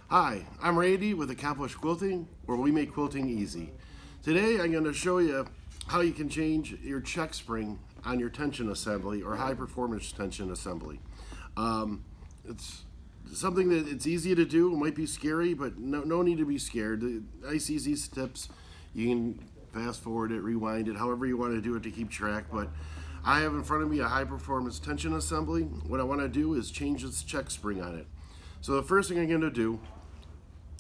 Hi, I'm Randy with Accomplished Quilting, where we make quilting easy. Today I'm going to show you how you can change your check spring on your tension assembly or high performance tension assembly. It's something that it's easy to do. It might be scary, but no need to be scared. Nice, easy tips. You can fast forward it, rewind it, however you want to do it to keep track. But I have in front of me a high performance tension assembly. What I want to do is change this check spring on it. So the first thing I'm going to do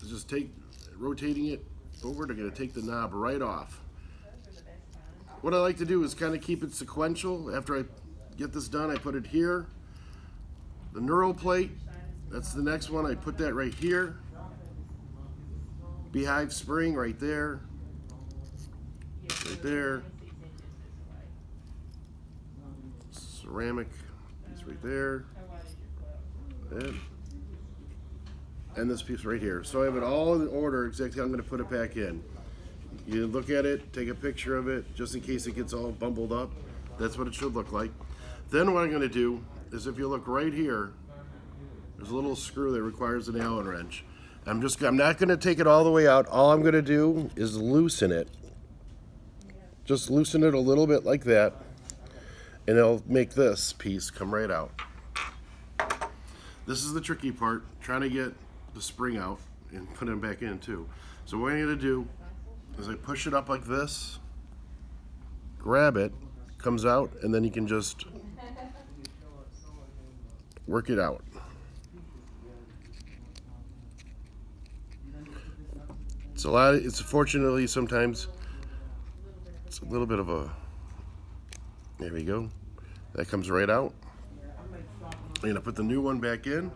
is just rotating it over. They're going to take the knob right off. What I like to do is kind of keep it sequential. After I get this done, I put it here. The knurl plate, that's the next one. I put that right here. Beehive spring right there. Right there. Ceramic piece right there. And this piece right here. So I have it all in order exactly how I'm going to put it back in. You look at it, take a picture of it, just in case it gets all bumbled up. That's what it should look like. Then what I'm going to do is, if you look right here, there's a little screw that requires an Allen wrench. I'm not going to take it all the way out. All I'm going to do is loosen it. Just loosen it a little bit like that, and it'll make this piece come right out. This is the tricky part, trying to get the spring out and put it back in too. So what I'm going to do is I push it up like this, grab it, comes out, and then you can just work it out. It's fortunately sometimes it's a little bit of a, there we go. That comes right out. I'm going to put the new one back in.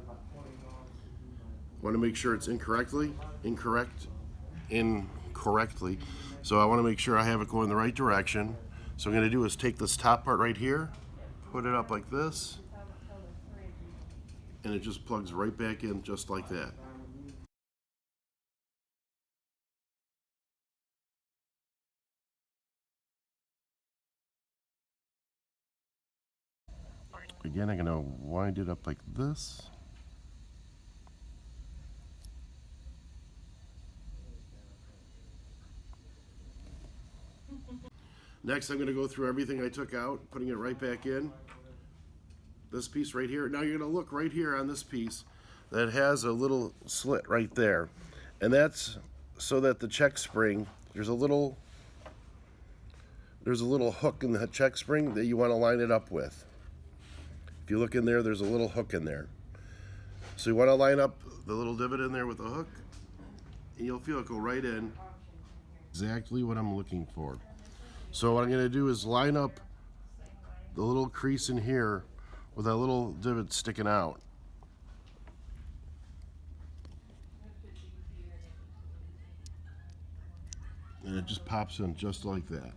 Want to make sure it's incorrectly. So I want to make sure I have it going the right direction. So what I'm going to do is take this top part right here, put it up like this, and it just plugs right back in just like that. Again, I'm going to wind it up like this. Next, I'm going to go through everything I took out, putting it right back in. This piece right here. Now you're going to look right here on this piece that has a little slit right there. And that's so that the check spring, there's a little hook in the check spring that you want to line it up with. If you look in there, there's a little hook in there. So you want to line up the little divot in there with the hook, and you'll feel it go right in. Exactly what I'm looking for. So what I'm going to do is line up the little crease in here with that little divot sticking out. And it just pops in just like that.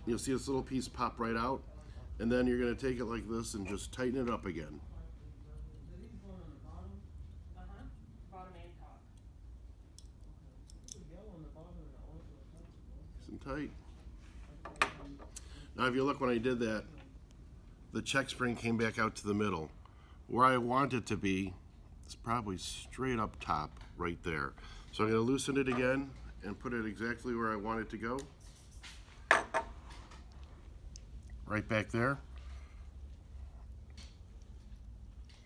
You'll see this little piece pop right out, and then you're going to take it like this and just tighten it up again. Nice and tight. Now if you look when I did that, the check spring came back out to the middle. Where I want it to be, it's probably straight up top right there. So I'm going to loosen it again and put it exactly where I want it to go. Right back there.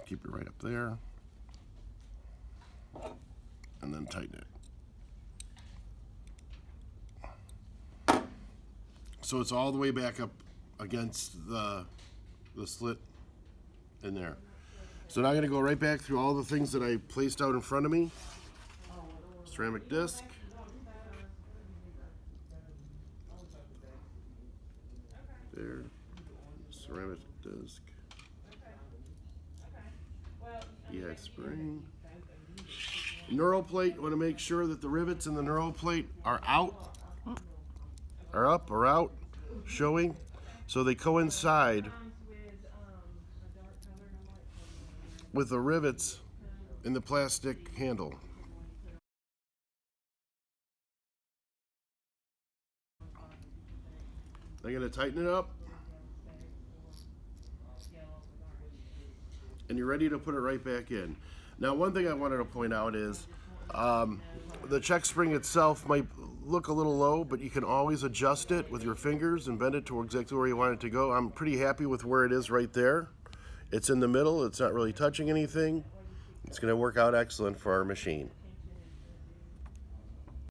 Keep it right up there. And then tighten it. So it's all the way back up against the slit in there. So now I'm going to go right back through all the things that I placed out in front of me. Ceramic disc. There. Ceramic disc. Beehive spring. Knurl plate. You want to make sure that the rivets in the knurl plate are out, are up or out, showing, so they coincide with the rivets in the plastic handle. I'm going to tighten it up, and you're ready to put it right back in. Now, one thing I wanted to point out is the check spring itself might look a little low, but you can always adjust it with your fingers and bend it to exactly where you want it to go. I'm pretty happy with where it is right there. It's in the middle, it's not really touching anything. It's going to work out excellent for our machine.